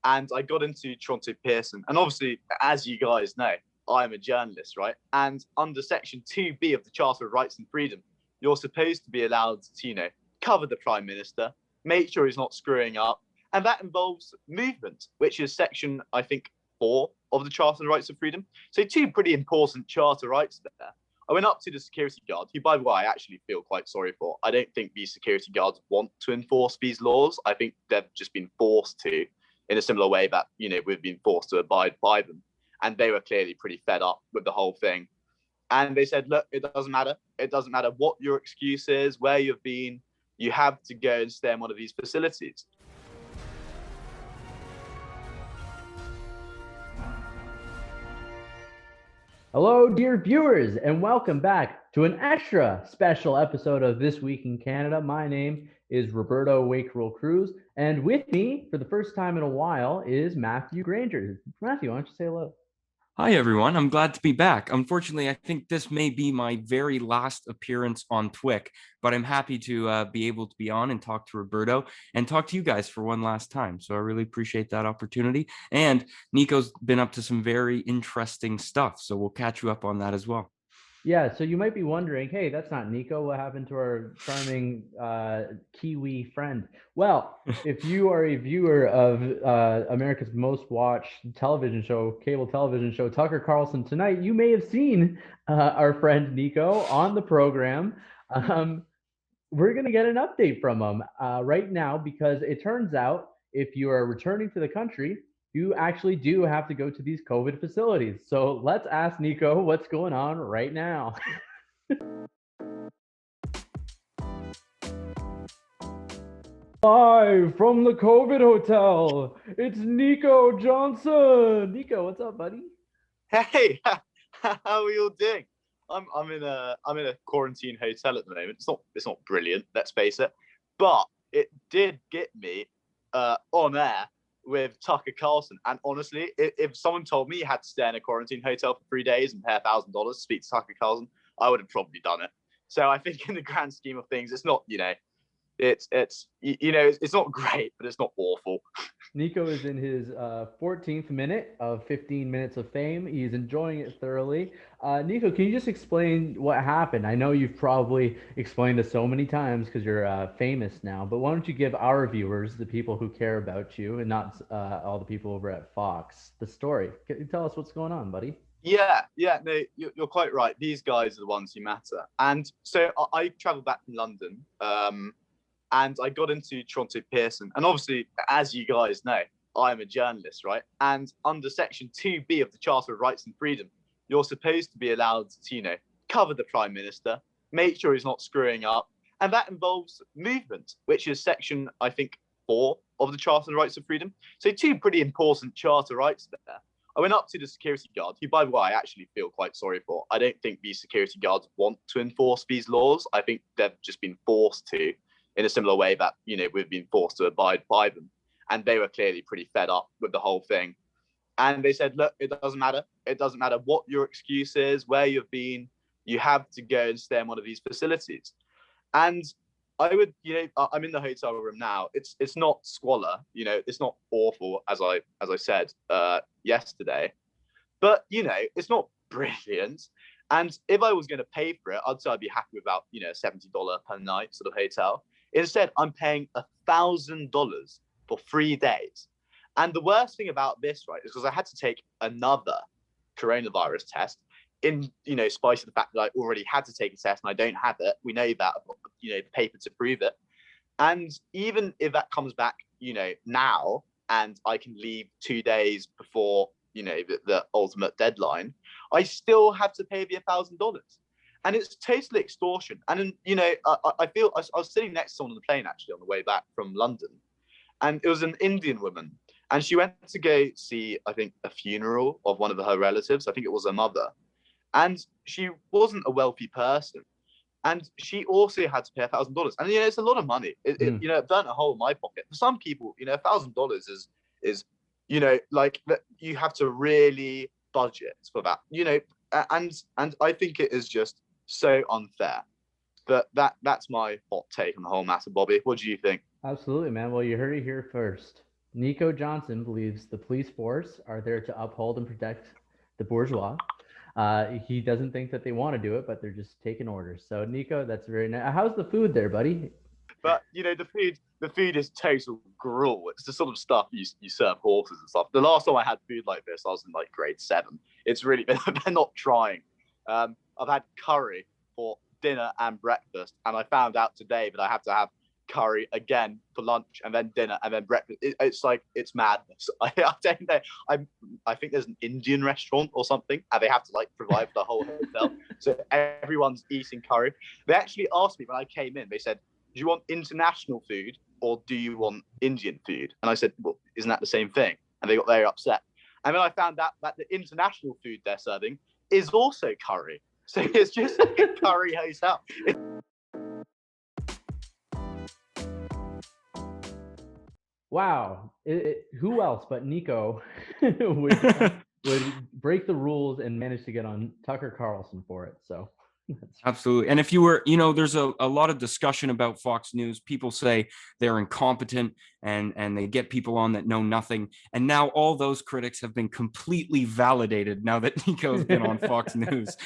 and I got into Toronto Pearson. And obviously, as you guys know, I'm a journalist, right? And under Section 2B of the Charter of Rights and Freedom, you're supposed to be allowed to, cover the Prime Minister, make sure he's not screwing up. And that involves movement, which is Section, I think, 4 of the Charter of Rights and Freedom. So two pretty important charter rights there. I went up to the security guard, who, by the way, I actually feel quite sorry for. I don't think these security guards want to enforce these laws. I think they've just been forced to, in a similar way that, we've been forced to abide by them. And they were clearly pretty fed up with the whole thing. And they said, look, it doesn't matter. It doesn't matter what your excuse is, where you've been. You have to go and stay in one of these facilities. Hello, dear viewers, and welcome back to an extra special episode of This Week in Canada. My name is Roberto Wakerell Cruz, and with me for the first time in a while is Matthew Granger. Matthew, why don't you say hello? Hi, everyone. I'm glad to be back. Unfortunately, I think this may be my very last appearance on TWIC, but I'm happy to be able to be on and talk to Roberto and talk to you guys for one last time. So I really appreciate that opportunity. And Nico's been up to some very interesting stuff, so we'll catch you up on that as well. Yeah, so you might be wondering, hey, that's not Nico. What happened to our charming Kiwi friend? Well, if you are a viewer of America's most watched television show, cable television show, Tucker Carlson Tonight, you may have seen our friend Nico on the program. We're going to get an update from him right now because it turns out if you are returning to the country, you actually do have to go to these COVID facilities. So let's ask Nico what's going on right now. Live from the COVID hotel, it's Nico Johnson. Nico, what's up, buddy? Hey, how are you all doing? I'm in a quarantine hotel at the moment. It's not brilliant, let's face it, but it did get me on air with Tucker Carlson. And honestly, if someone told me you had to stay in a quarantine hotel for 3 days and pay $1,000 to speak to Tucker Carlson, I would have probably done it. So I think in the grand scheme of things, it's not, it's not great, but it's not awful. Nico is in his 14th minute of 15 minutes of fame. He's enjoying it thoroughly. Nico, can you just explain what happened? I know you've probably explained this so many times because you're famous now, but why don't you give our viewers, the people who care about you and not all the people over at Fox, the story? Can you tell us what's going on, buddy? Yeah, no, you're quite right. These guys are the ones who matter. And so I traveled back from London, and I got into Toronto Pearson. And obviously, as you guys know, I'm a journalist, right? And under Section 2B of the Charter of Rights and Freedom, you're supposed to be allowed to, cover the Prime Minister, make sure he's not screwing up. And that involves movement, which is Section, I think, 4 of the Charter of Rights and Freedom. So two pretty important charter rights there. I went up to the security guard, who, by the way, I actually feel quite sorry for. I don't think these security guards want to enforce these laws. I think they've just been forced to, in a similar way that, we've been forced to abide by them. And they were clearly pretty fed up with the whole thing. And they said, look, it doesn't matter. It doesn't matter what your excuse is, where you've been. You have to go and stay in one of these facilities. And I would, I'm in the hotel room now. It's not squalor, it's not awful, as I said yesterday. But, it's not brilliant. And if I was going to pay for it, I'd say I'd be happy with about, $70 per night sort of hotel. Instead, I'm paying $1,000 for 3 days. And the worst thing about this, right, is because I had to take another coronavirus test in, spite of the fact that I already had to take a test and I don't have it. We know that, I've got, the paper to prove it. And even if that comes back, now, and I can leave 2 days before, the ultimate deadline, I still have to pay the $1,000. And it's totally extortion. And, I feel I was sitting next to someone on the plane, actually, on the way back from London. And it was an Indian woman. And she went to go see, I think, a funeral of one of her relatives. I think it was her mother. And she wasn't a wealthy person. And she also had to pay $1,000. And, it's a lot of money. It burnt a hole in my pocket. For some people, $1,000 is like you have to really budget for that, and I think it is just so unfair. But that's my hot take on the whole matter, Bobby. What do you think? Absolutely, man. Well, you heard it here first. Nico Johnson believes the police force are there to uphold and protect the bourgeois. He doesn't think that they want to do it, but they're just taking orders. So, Nico, that's very nice. How's the food there, buddy? But the food is total gruel. It's the sort of stuff you serve horses and stuff. The last time I had food like this, I was in like grade 7. It's really they're not trying. I've had curry for dinner and breakfast, and I found out today that I have to have curry again for lunch and then dinner and then breakfast. It's madness. I don't know. I think there's an Indian restaurant or something, and they have to like provide for the whole hotel, so everyone's eating curry. They actually asked me when I came in. They said, do you want international food or do you want Indian food? And I said, well, isn't that the same thing? And they got very upset. And then I found out that the international food they're serving is also curry. So it's just like a curry hotel. Wow. Who else but Nico would break the rules and manage to get on Tucker Carlson for it? So. Absolutely. And if you were, there's a lot of discussion about Fox News. People say they're incompetent and they get people on that know nothing. And now all those critics have been completely validated now that Nico's been on Fox News.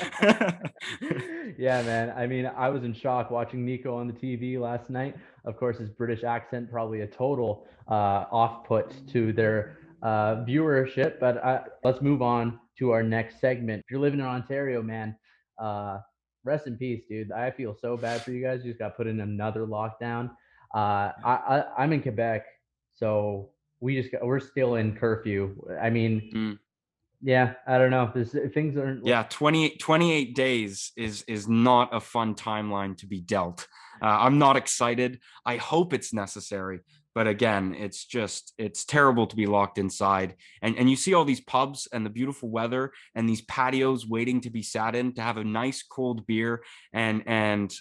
Yeah, man. I mean, I was in shock watching Nico on the TV last night. Of course, his British accent, probably a total off-put to their viewership. But let's move on to our next segment. If you're living in Ontario, man, rest in peace, dude. I feel so bad for you guys. You just got put in another lockdown. I'm in Quebec, so we're still in curfew. I mean, yeah, I don't know. Things aren't. Yeah, 28 days is not a fun timeline to be dealt. I'm not excited. I hope it's necessary. But again, it's terrible to be locked inside. And you see all these pubs and the beautiful weather and these patios waiting to be sat in to have a nice cold beer. And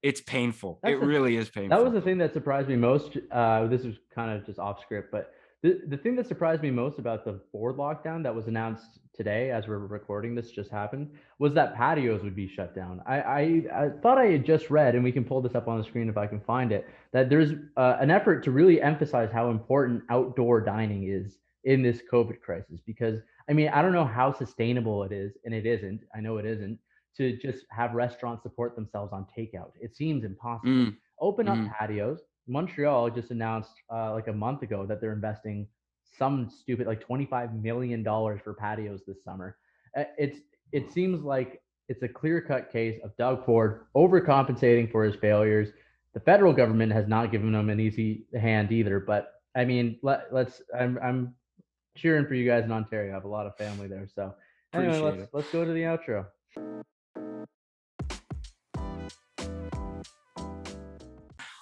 it's painful. It really is painful. That was the thing that surprised me most. This was kind of just off script, but the thing that surprised me most about the Ford lockdown that was announced today, as we're recording this, just happened, was that patios would be shut down. I thought I had just read, and we can pull this up on the screen if I can find it, that there's an effort to really emphasize how important outdoor dining is in this COVID crisis. Because, I mean, I don't know how sustainable it is, and it isn't. I know it isn't, to just have restaurants support themselves on takeout. It seems impossible. Open up patios. Montreal just announced like a month ago that they're investing some stupid like $25 million for patios this summer. It seems like it's a clear-cut case of Doug Ford overcompensating for his failures. The federal government has not given him an easy hand either. But I mean, I'm cheering for you guys in Ontario. I have a lot of family there. So anyway, let's go to the outro.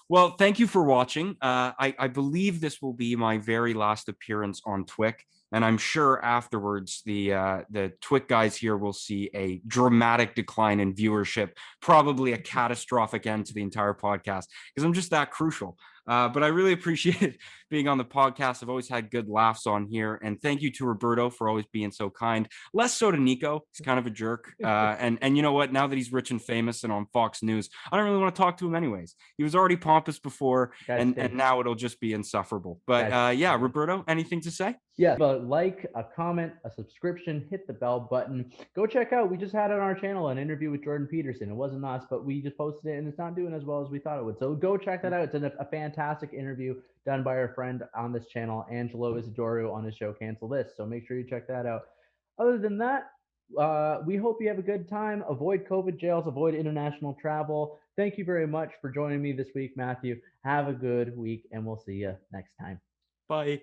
Well, thank you for watching. I believe this will be my very last appearance on Twic, and I'm sure afterwards the Twic guys here will see a dramatic decline in viewership, probably a catastrophic end to the entire podcast, because I'm just that crucial. But I really appreciate being on the podcast. I've always had good laughs on here. And thank you to Roberto for always being so kind. Less so to Nico. He's kind of a jerk. And you know what? Now that he's rich and famous and on Fox News, I don't really want to talk to him anyways. He was already pompous before, and now it'll just be insufferable. But yeah, Roberto, anything to say? Yeah, but like, a comment, a subscription, hit the bell button. Go check out, we just had on our channel an interview with Jordan Peterson. It wasn't us, but we just posted it and it's not doing as well as we thought it would. So go check that out. It's a fantastic interview done by our friend on this channel, Angelo Isidoro, on his show Cancel This. So make sure you check that out. Other than that, we hope you have a good time. Avoid COVID jails, avoid international travel. Thank you very much for joining me this week, Matthew. Have a good week, and we'll see you next time. Bye.